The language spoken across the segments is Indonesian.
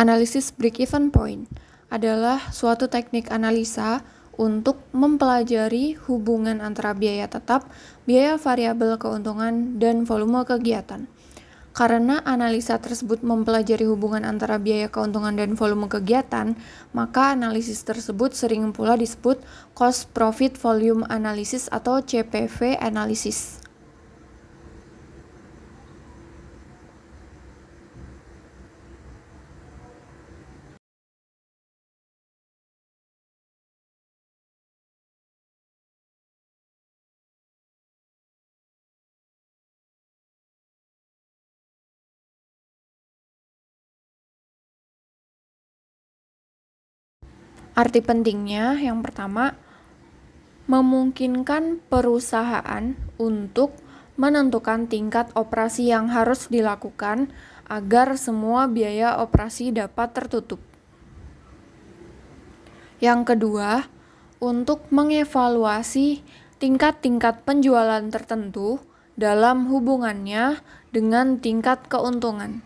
Analisis break-even point adalah suatu teknik analisa untuk mempelajari hubungan antara biaya tetap, biaya variabel keuntungan, dan volume kegiatan. Karena analisa tersebut mempelajari hubungan antara biaya keuntungan dan volume kegiatan, maka analisis tersebut sering pula disebut cost profit volume analysis atau CPV analysis. Arti pentingnya yang pertama, memungkinkan perusahaan untuk menentukan tingkat operasi yang harus dilakukan agar semua biaya operasi dapat tertutup. Yang kedua, untuk mengevaluasi tingkat-tingkat penjualan tertentu dalam hubungannya dengan tingkat keuntungan.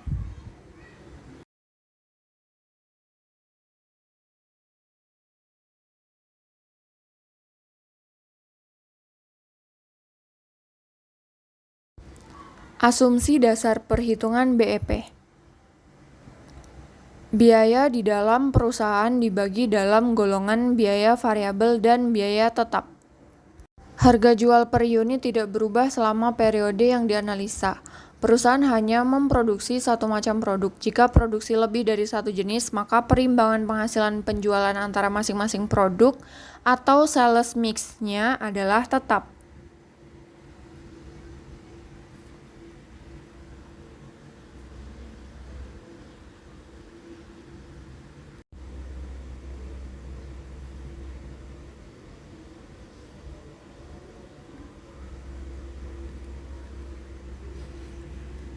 Asumsi dasar perhitungan BEP. Biaya di dalam perusahaan dibagi dalam golongan biaya variabel dan biaya tetap. Harga jual per unit tidak berubah selama periode yang dianalisa. Perusahaan hanya memproduksi satu macam produk. Jika produksi lebih dari satu jenis, maka perimbangan penghasilan penjualan antara masing-masing produk atau sales mix-nya adalah tetap.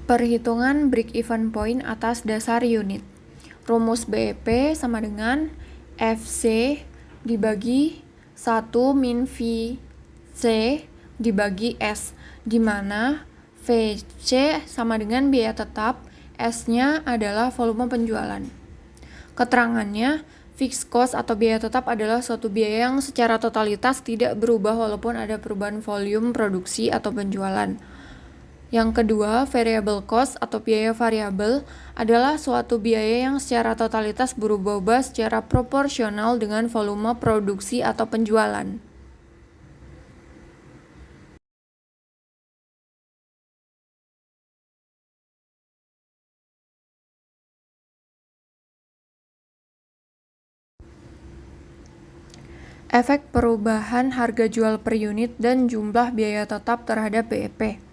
Perhitungan break-even point atas dasar unit. Rumus BEP sama dengan FC dibagi 1 min VC dibagi S, di mana VC sama dengan biaya tetap, S-nya adalah volume penjualan. Keterangannya, fixed cost atau biaya tetap adalah suatu biaya yang secara totalitas tidak berubah walaupun ada perubahan volume produksi atau penjualan. Yang kedua, variable cost atau biaya variabel adalah suatu biaya yang secara totalitas berubah-ubah secara proporsional dengan volume produksi atau penjualan. Efek perubahan harga jual per unit dan jumlah biaya tetap terhadap BEP.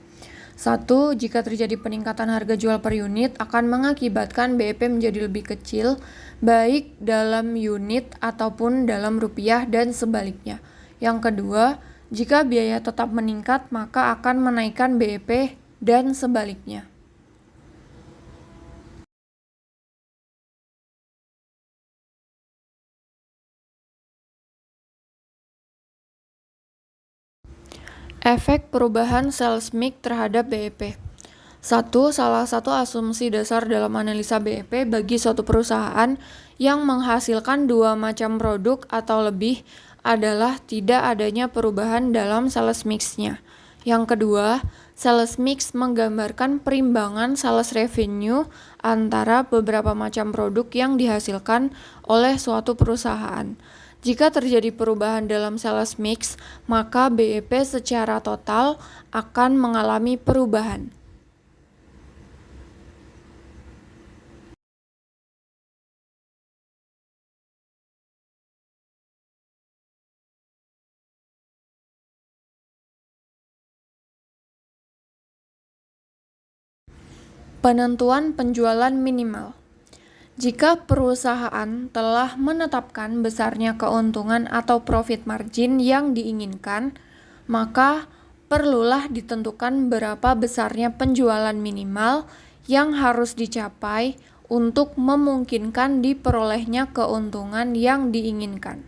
1. Jika terjadi peningkatan harga jual per unit akan mengakibatkan BEP menjadi lebih kecil, baik dalam unit ataupun dalam rupiah dan sebaliknya. Yang kedua, jika biaya tetap meningkat maka akan menaikkan BEP dan sebaliknya. Efek perubahan sales mix terhadap BEP. 1. Salah satu asumsi dasar dalam analisa BEP bagi suatu perusahaan yang menghasilkan dua macam produk atau lebih adalah tidak adanya perubahan dalam sales mix-nya. Yang kedua, sales mix menggambarkan perimbangan sales revenue antara beberapa macam produk yang dihasilkan oleh suatu perusahaan. Jika terjadi perubahan dalam sales mix, maka BEP secara total akan mengalami perubahan. Penentuan penjualan minimal. Jika perusahaan telah menetapkan besarnya keuntungan atau profit margin yang diinginkan, maka perlulah ditentukan berapa besarnya penjualan minimal yang harus dicapai untuk memungkinkan diperolehnya keuntungan yang diinginkan.